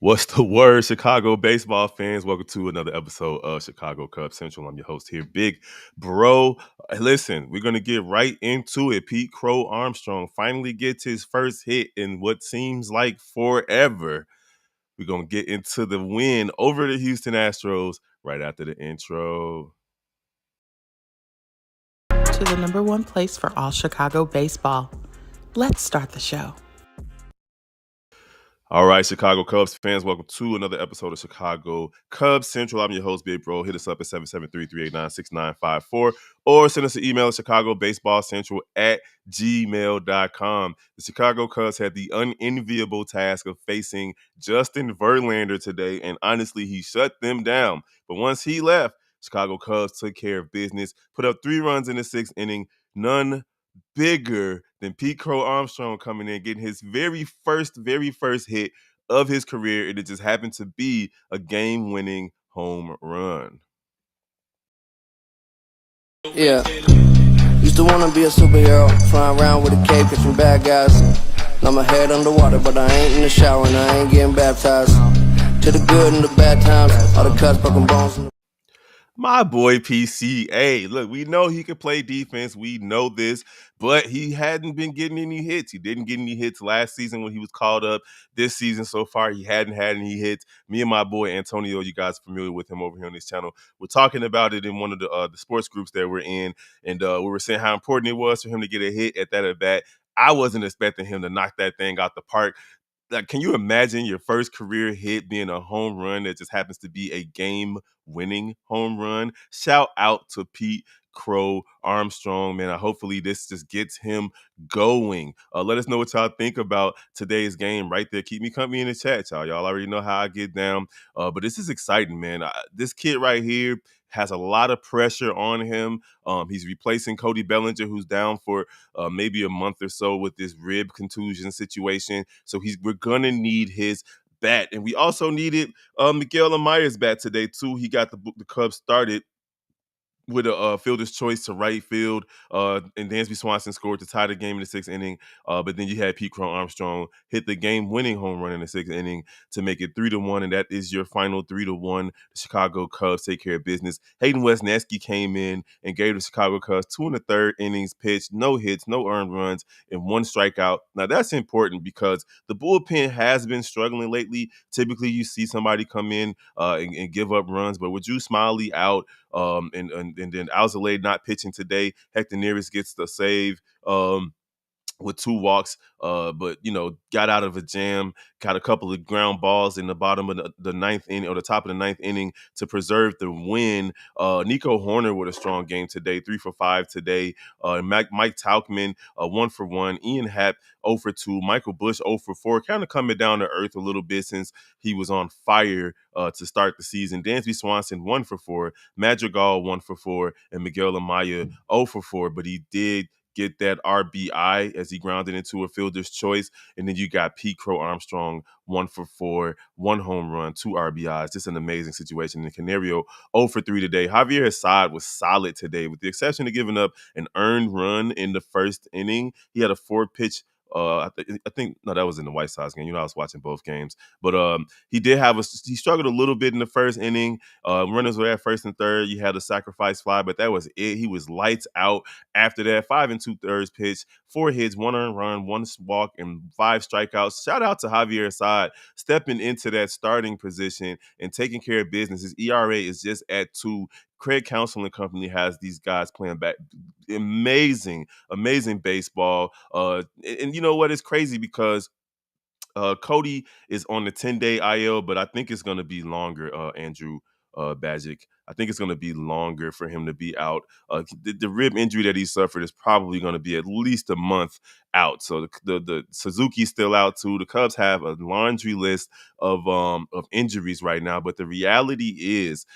What's the word, Chicago baseball fans? Welcome to another episode of Chicago Cubs Central. I'm your host here, Big Bro. Listen, we're going to get right into it. Pete Crow Armstrong finally gets his first hit in what seems like forever. We're going to get into the win over the Houston Astros right after the intro. To the number one place for all Chicago baseball. Let's start the show. All right, Chicago Cubs fans, welcome to another episode of Chicago Cubs Central. I'm your host, Big Bro. Hit us up at 773-389-6954 or send us an email at chicagobaseballcentral at gmail.com. The Chicago Cubs had the unenviable task of facing Justin Verlander today, and honestly, he shut them down. But once he left, Chicago Cubs took care of business, put up 3 runs in the 6th inning, none bigger than Pete Crow Armstrong coming in, getting his very first hit of his career, and it just happened to be a game-winning home run. Yeah. Used to wanna be a superhero, flying around with a cape, catching bad guys. Now my head underwater, but I ain't in the shower and I ain't getting baptized. To the good and the bad times, all the cuts, broken bones. My boy PCA. Look, we know he can play defense. We know this, but he hadn't been getting any hits. He didn't get any hits last season when he was called up. This season so far, he hadn't had any hits. Me and my boy Antonio, you guys are familiar with him over here on this channel. We're talking about it in one of the sports groups that we're in, and we were saying how important it was for him to get a hit at that at bat. I wasn't expecting him to knock that thing out the park. Like, can you imagine your first career hit being a home run that just happens to be a game-winning home run? Shout out to Pete Crow Armstrong, man. Hopefully this just gets him going. Let us know what y'all think about today's game right there. Keep me company in the chat, y'all. Y'all already know how I get down. But this is exciting, man. This kid right here has a lot of pressure on him. He's replacing Cody Bellinger, who's down for maybe a month or so with this rib contusion situation. So we're gonna need his bat, and we also needed Miguel Amaya's bat today too. He got the Cubs started with a fielder's choice to right field, and Dansby Swanson scored to tie the game in the 6th inning. But then you had Pete Crow Armstrong hit the game-winning home run in the 6th inning to make it 3-1, and that is your final 3-1. The Chicago Cubs take care of business. Hayden Wesneski came in and gave the Chicago Cubs 2 1/3 innings pitched, no hits, no earned runs, and 1 strikeout. Now that's important because the bullpen has been struggling lately. Typically, you see somebody come in and give up runs, but with Drew Smiley out, and then Alzolay not pitching today. Hector Neris gets the save. With 2 walks, but got out of a jam, got a couple of ground balls in the bottom of the 9th inning or the top of the 9th inning to preserve the win. Nico Horner with a strong game today, 3 for 5 today. Mike Tauchman, 1 for 1. Ian Happ, 0 for 2. Michael Busch, 0 for 4. Kind of coming down to earth a little bit since he was on fire to start the season. Dansby Swanson, 1 for 4. Madrigal, 1 for 4. And Miguel Amaya, 0 for 4. But he did get that RBI as he grounded into a fielder's choice. And then you got Pete Crow Armstrong, 1 for 4, 1 home run, 2 RBIs. Just an amazing situation. And Canario, 0 for 3 today. Javier Assad was solid today, with the exception of giving up an earned run in the 1st inning. He had a 4-pitch. I think no, that was in the White Sox game. I was watching both games, but he struggled a little bit in the 1st inning. Runners were at first and third. You had a sacrifice fly, but that was it. He was lights out after that. 5 2/3 pitch, 4 hits, 1 earned run, 1 walk, and 5 strikeouts. Shout out to Javier Assad stepping into that starting position and taking care of business. His ERA is just at 2. Craig Counsell and company has these guys playing back amazing baseball. And you know what? It's crazy because Cody is on the 10-day IL, but I think it's going to be longer, Andrew Bajic. I think it's going to be longer for him to be out. The rib injury that he suffered is probably going to be at least a month out. So the Suzuki's still out too. The Cubs have a laundry list of injuries right now, but the reality is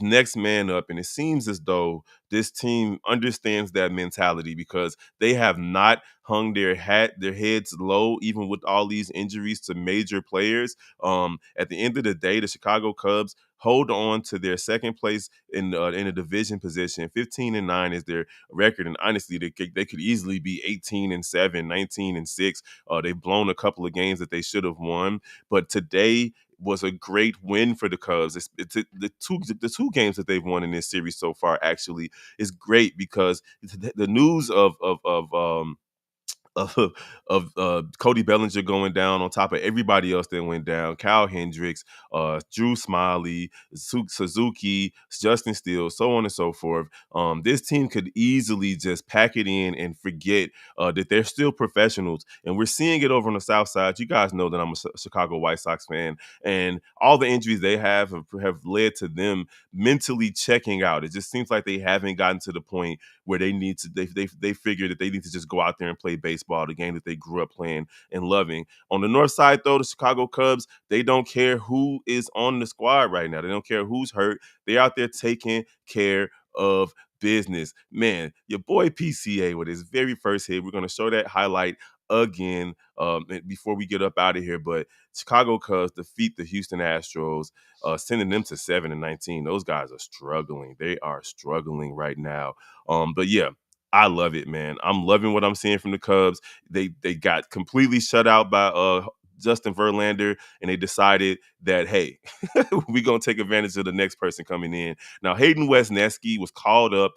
next man up, and it seems as though this team understands that mentality because they have not hung their heads low, even with all these injuries to major players. At the end of the day, the Chicago Cubs hold on to their second place in a division position. 15-9 is their record, and honestly, they could easily be 18-7, 19-6. They've blown a couple of games that they should have won, but today was a great win for the Cubs. The two games that they've won in this series so far actually is great because the news of Cody Bellinger going down on top of everybody else that went down. Kyle Hendricks, Drew Smiley, Suzuki, Justin Steele, so on and so forth. This team could easily just pack it in and forget that they're still professionals. And we're seeing it over on the South Side. You guys know that I'm a Chicago White Sox fan, and all the injuries they have led to them mentally checking out. It just seems like they haven't gotten to the point where they figure that they need to just go out there and play baseball, the game that they grew up playing and loving. On the north side, though, the Chicago Cubs, they don't care who is on the squad right now. They don't care who's hurt. They're out there taking care of business. Man, your boy PCA with his very first hit. We're going to show that highlight again before we get up out of here. But Chicago Cubs defeat the Houston Astros, sending them to 7-19. Those guys are struggling. They are struggling right now. But yeah, I love it, man. I'm loving what I'm seeing from the Cubs. They got completely shut out by Justin Verlander, and they decided that, hey, we're going to take advantage of the next person coming in. Now, Hayden Wesneski was called up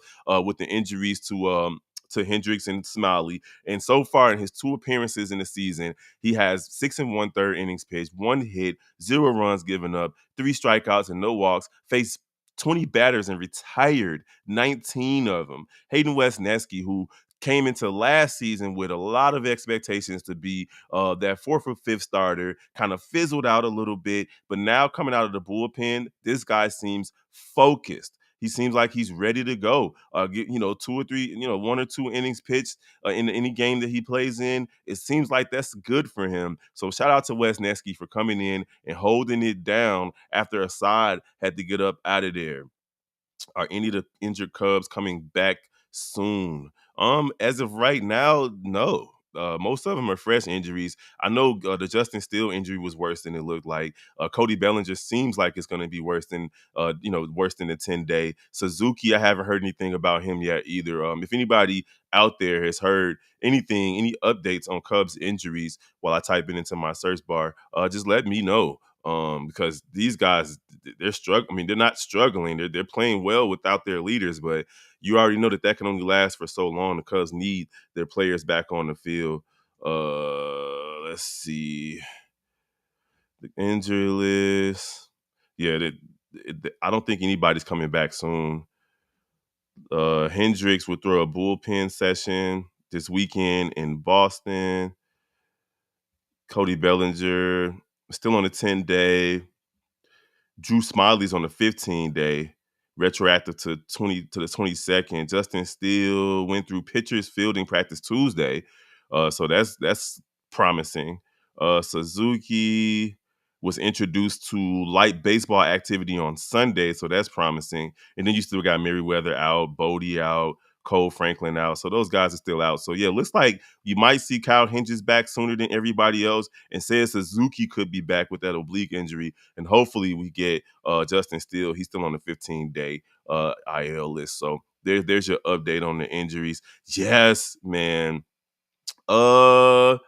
with the injuries to Hendricks and Smiley. And so far in his 2 appearances in the season, he has 6 1/3 innings pitched, 1 hit, 0 runs given up, 3 strikeouts and no walks, faced 20 batters and retired 19 of them. Hayden Wesneski, who came into last season with a lot of expectations to be that 4th or 5th starter, kind of fizzled out a little bit, but now coming out of the bullpen, this guy seems focused. He seems like he's ready to go. Get 2 or 3, 1 or 2 innings pitched in any game that he plays in. It seems like that's good for him. So shout out to Wesneski for coming in and holding it down after Assad had to get up out of there. Are any of the injured Cubs coming back soon? As of right now, no. Most of them are fresh injuries. I know the Justin Steele injury was worse than it looked like. Cody Bellinger seems like it's going to be worse than worse than the 10-day. Suzuki, I haven't heard anything about him yet either. If anybody out there has heard anything, any updates on Cubs injuries while I type it into my search bar, just let me know. Because these guys, they're struggling. I mean, they're not struggling. They're playing well without their leaders, but you already know that can only last for so long. The Cubs need their players back on the field. Let's see the injury list. Yeah, I don't think anybody's coming back soon. Hendricks will throw a bullpen session this weekend in Boston. Cody Bellinger still on the 10-day. Drew Smiley's on the 15-day, retroactive to the 22nd. Justin Steele went through pitchers fielding practice Tuesday, so that's promising. Suzuki was introduced to light baseball activity on Sunday, so that's promising. And then you still got Merriweather out, Bodie out, Cole Franklin out. So those guys are still out. So yeah, looks like you might see Kyle Hendricks back sooner than everybody else, and says Suzuki could be back with that oblique injury. And hopefully we get Justin Steele. He's still on the 15-day IL list. So there's your update on the injuries. Yes, man. I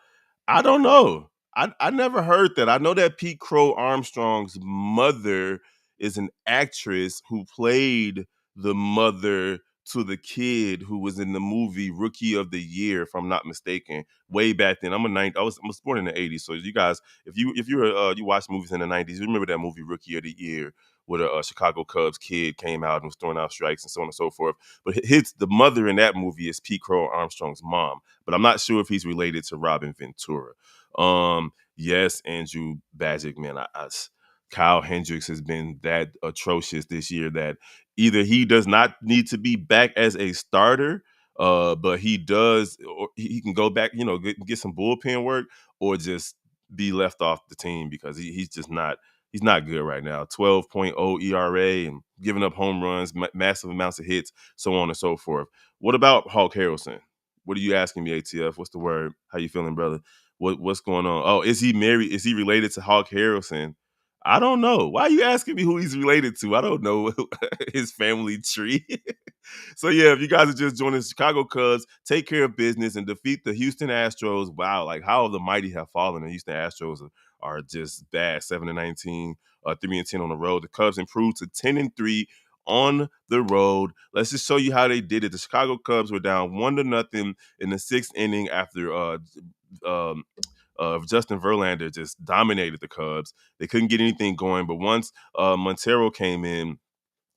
don't know. I never heard that. I know that Pete Crow Armstrong's mother is an actress who played the mother to the kid who was in the movie Rookie of the Year, if I'm not mistaken, way back then. I was born in the 80s, so you guys, if you watch movies in the 90s, you remember that movie Rookie of the Year, where the Chicago Cubs kid came out and was throwing out strikes and so on and so forth. But the mother in that movie is Pete Crow Armstrong's mom, but I'm not sure if he's related to Robin Ventura. Yes, Andrew Bajic, man, Kyle Hendricks has been that atrocious this year that either he does not need to be back as a starter, but he does, or he can go back, get some bullpen work, or just be left off the team because he's just not. He's not good right now. 12.0 ERA and giving up home runs, massive amounts of hits, so on and so forth. What about Hawk Harrelson? What are you asking me, ATF? What's the word? How you feeling, brother? What's going on? Oh, is he married? Is he related to Hawk Harrelson? I don't know. Why are you asking me who he's related to? I don't know his family tree. So yeah, if you guys are just joining the Chicago Cubs, take care of business and defeat the Houston Astros. Wow, like how the mighty have fallen. The Houston Astros are just bad. 7-19, 3-10 on the road. The Cubs improved to 10-3 on the road. Let's just show you how they did it. The Chicago Cubs were down 1-0 in the sixth inning after um, Justin Verlander just dominated the Cubs. They couldn't get anything going, but once Montero came in,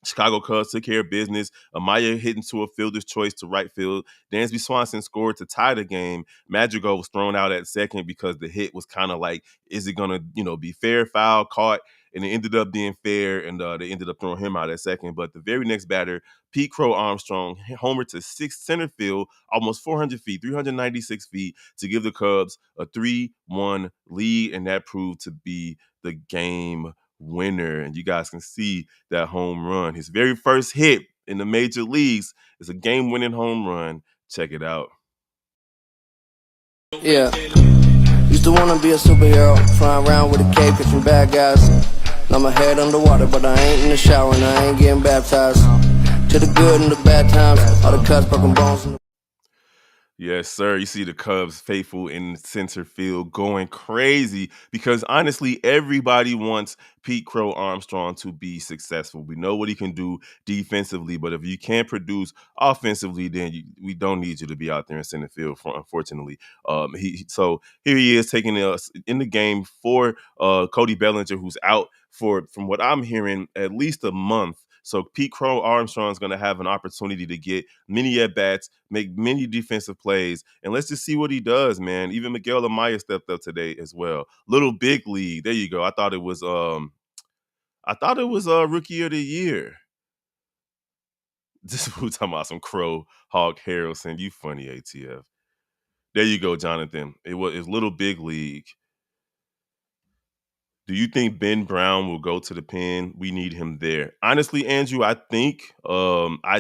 Chicago Cubs took care of business. Amaya hit into a fielder's choice to right field. Dansby Swanson scored to tie the game. Madrigal was thrown out at second because the hit was kind of like, is it gonna, be fair, foul, caught? And it ended up being fair, and they ended up throwing him out at second. But the very next batter, Pete Crow Armstrong, homered to sixth center field, almost 400 feet, 396 feet, to give the Cubs a 3-1 lead, and that proved to be the game winner. And you guys can see that home run. His very first hit in the major leagues is a game-winning home run. Check it out. Yeah. Used to wanna be a superhero, flying around with a cape, catching bad guys. Now my head underwater, but I ain't in the shower and I ain't getting baptized. To the good and the bad times, all the cuts, broken bones. Yes, sir. You see the Cubs faithful in center field going crazy because honestly, everybody wants Pete Crow Armstrong to be successful. We know what he can do defensively, but if you can't produce offensively, then we don't need you to be out there in center field. Unfortunately, so here he is taking us in the game for Cody Bellinger, who's out for, from what I'm hearing, at least a month. So Pete Crow Armstrong is going to have an opportunity to get many at bats, make many defensive plays, and let's just see what he does, man. Even Miguel Amaya stepped up today as well. Little big league. There you go. I thought it was rookie of the year. This is what we're talking about, some Crow Hawk Harrelson. You funny, ATF. There you go, Jonathan. It's little big league. Do you think Ben Brown will go to the pen? We need him there. Honestly, Andrew, I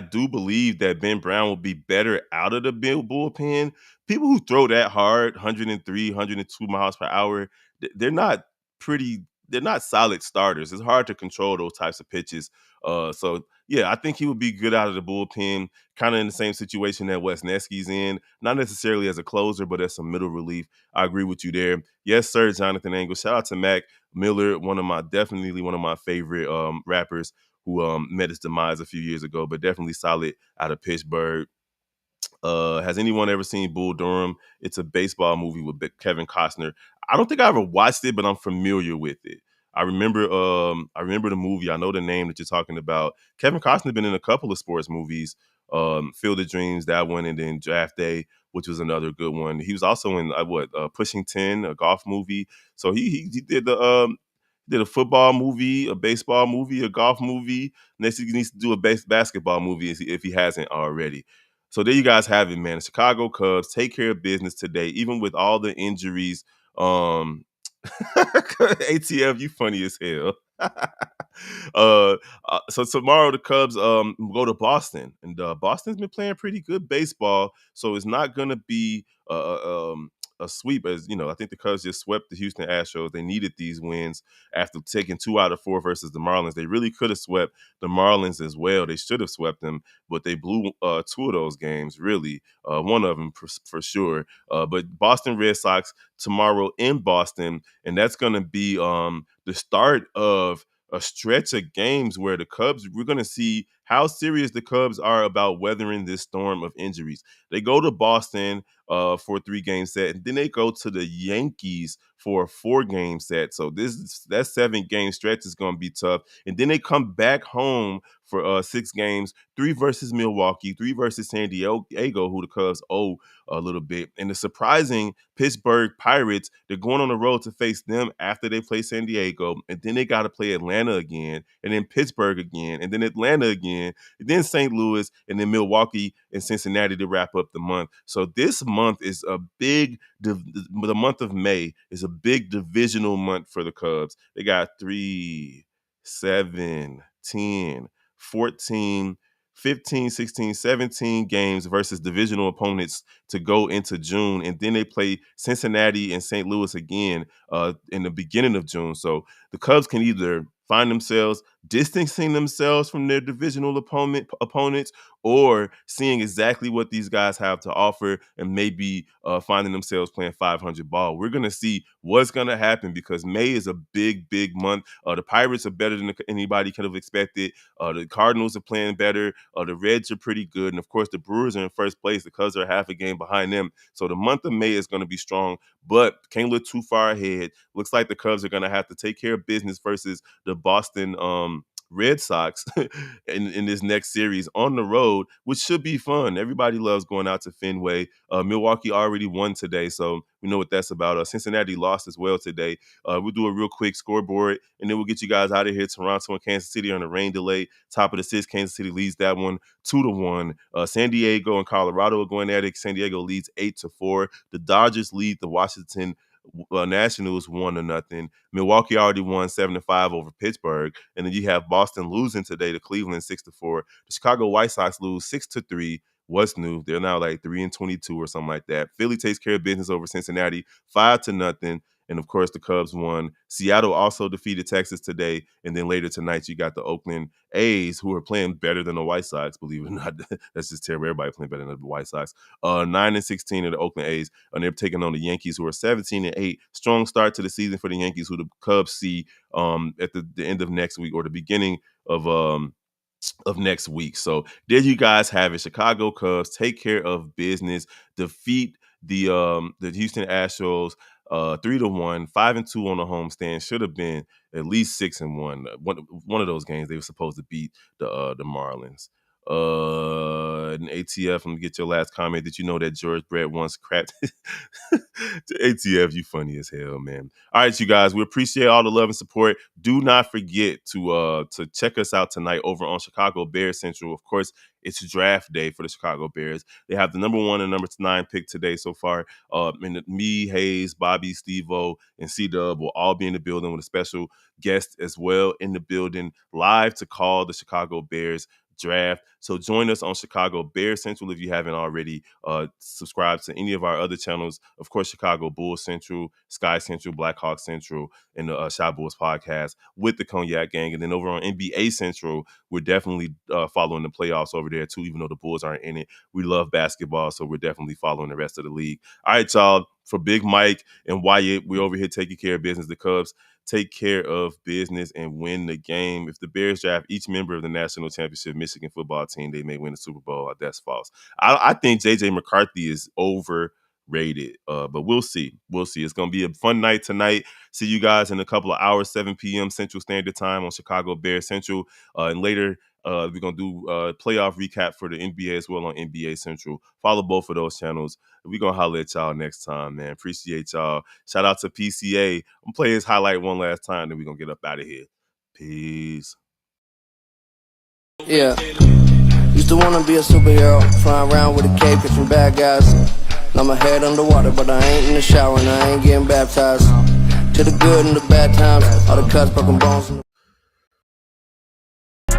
do believe that Ben Brown will be better out of the bullpen. People who throw that hard, 103, 102 miles per hour, they're not pretty. They're not solid starters. It's hard to control those types of pitches. So yeah, I think he would be good out of the bullpen, kind of in the same situation that Wesneski's in. Not necessarily as a closer, but as some middle relief. I agree with you there. Yes, sir, Jonathan Angle. Shout out to Mac Miller, definitely one of my favorite rappers who met his demise a few years ago, but definitely solid out of Pittsburgh. Has anyone ever seen Bull Durham? It's a baseball movie with Kevin Costner. I don't think I ever watched it, but I'm familiar with it. I remember the movie. I know the name that you're talking about. Kevin Costner been in a couple of sports movies. Field of Dreams, that one, and then Draft Day, which was another good one. He was also in Pushing 10, a golf movie. So he did a football movie, a baseball movie, a golf movie. Next, he needs to do a basketball movie if he hasn't already. So there you guys have it, man. The Chicago Cubs take care of business today, even with all the injuries. ATF, you funny as hell. So tomorrow the Cubs go to Boston, and Boston's been playing pretty good baseball, so it's not going to be a sweep. As you know, I think the Cubs just swept the Houston Astros. They needed these wins after taking 2 out of 4 versus the Marlins. They really could have swept the Marlins as well. They should have swept them, but they blew 2 of those games. Really, one of them for sure. But Boston Red Sox tomorrow in Boston, and that's going to be the start of a stretch of games where we're going to see how serious the Cubs are about weathering this storm of injuries. They go to Boston for a 3-game set, and then they go to the Yankees for a 4-game set. So that 7-game stretch is going to be tough. And then they come back home for 6 games, 3 versus Milwaukee, 3 versus San Diego, who the Cubs owe a little bit. And the surprising Pittsburgh Pirates, they're going on the road to face them after they play San Diego, and then they got to play Atlanta again, and then Pittsburgh again, and then Atlanta again, and then St. Louis, and then Milwaukee and Cincinnati to wrap up the month. So this month is the month of May is a big divisional month for the Cubs. They got 3, 7, 10, 14, 15, 16, 17 games versus divisional opponents to go into June. And then they play Cincinnati and St. Louis again in the beginning of June. So the Cubs can either find themselves distancing themselves from their divisional opponents, or seeing exactly what these guys have to offer and maybe finding themselves playing 500 ball. We're going to see what's going to happen because May is a big, big month. The Pirates are better than anybody could have expected. The Cardinals are playing better. The Reds are pretty good. And of course, the Brewers are in first place. The Cubs are half a game behind them. So the month of May is going to be strong, but can't look too far ahead. Looks like the Cubs are going to have to take care of business versus the Boston Red Sox in this next series on the road, which should be fun. Everybody loves going out to Fenway. Milwaukee already won today, so we know what that's about. Cincinnati lost as well today. We'll do a real quick scoreboard, and then we'll get you guys out of here. Toronto and Kansas City on a rain delay. Top of the sixth, Kansas City leads that one 2-1. San Diego and Colorado are going at it. San Diego leads 8-4. The Dodgers lead the Washington Nationals 1-0. Milwaukee already won 7-5 over Pittsburgh, and then you have Boston losing today to Cleveland 6-4. The Chicago White Sox lose 6-3. What's new? They're now like 3-22 or something like that. Philly takes care of business over Cincinnati 5-0. And of course, the Cubs won. Seattle also defeated Texas today. And then later tonight, you got the Oakland A's, who are playing better than the White Sox. Believe it or not, that's just terrible. Everybody playing better than the White Sox. 9-16 of the Oakland A's, and they're taking on the Yankees, who are 17-8. Strong start to the season for the Yankees, who the Cubs see at the end of next week or the beginning of next week. So there you guys have it. Chicago Cubs take care of business, defeat the Houston Astros 3-1, 5-2 on the homestand. Should have been at least 6-1. One of those games they were supposed to beat the Marlins. And ATF, let me get your last comment. Did you know that George Brett once crapped? ATF, you funny as hell, man. All right, you guys, we appreciate all the love and support. Do not forget to check us out tonight over on Chicago Bears Central. Of course, it's draft day for the Chicago Bears. They have the number 1 and number 9 pick today so far. And me, Hayes, Bobby, Steve-O, and C-Dub will all be in the building with a special guest as well in the building, live to call the Chicago Bears draft. So join us on Chicago Bears Central if you haven't already. Subscribe to any of our other channels. Of course, Chicago Bulls Central, Sky Central, Blackhawk Central, and the Shot Bulls podcast with the Cognac Gang. And then over on NBA Central, we're definitely following the playoffs over there too, even though the Bulls aren't in it. We love basketball, so we're definitely following the rest of the league. All right, y'all. For Big Mike and Wyatt, we're over here taking care of business. The Cubs take care of business and win the game. If the Bears draft each member of the national championship Michigan football team, they may win the Super Bowl. That's false. I think J.J. McCarthy is overrated, but we'll see. We'll see. It's going to be a fun night tonight. See you guys in a couple of hours, 7 p.m. Central Standard Time on Chicago Bears Central. And later, we're going to do a playoff recap for the NBA as well on NBA Central. Follow both of those channels. We're going to holler at y'all next time, man. Appreciate y'all. Shout out to PCA. I'm going to play his highlight one last time, then we're going to get up out of here. Peace. Yeah. Used to want to be a superhero, flying around with a cape, catching bad guys. Now my head underwater, but I ain't in the shower and I ain't getting baptized. To the good and the bad times, all the cuts, broken bones.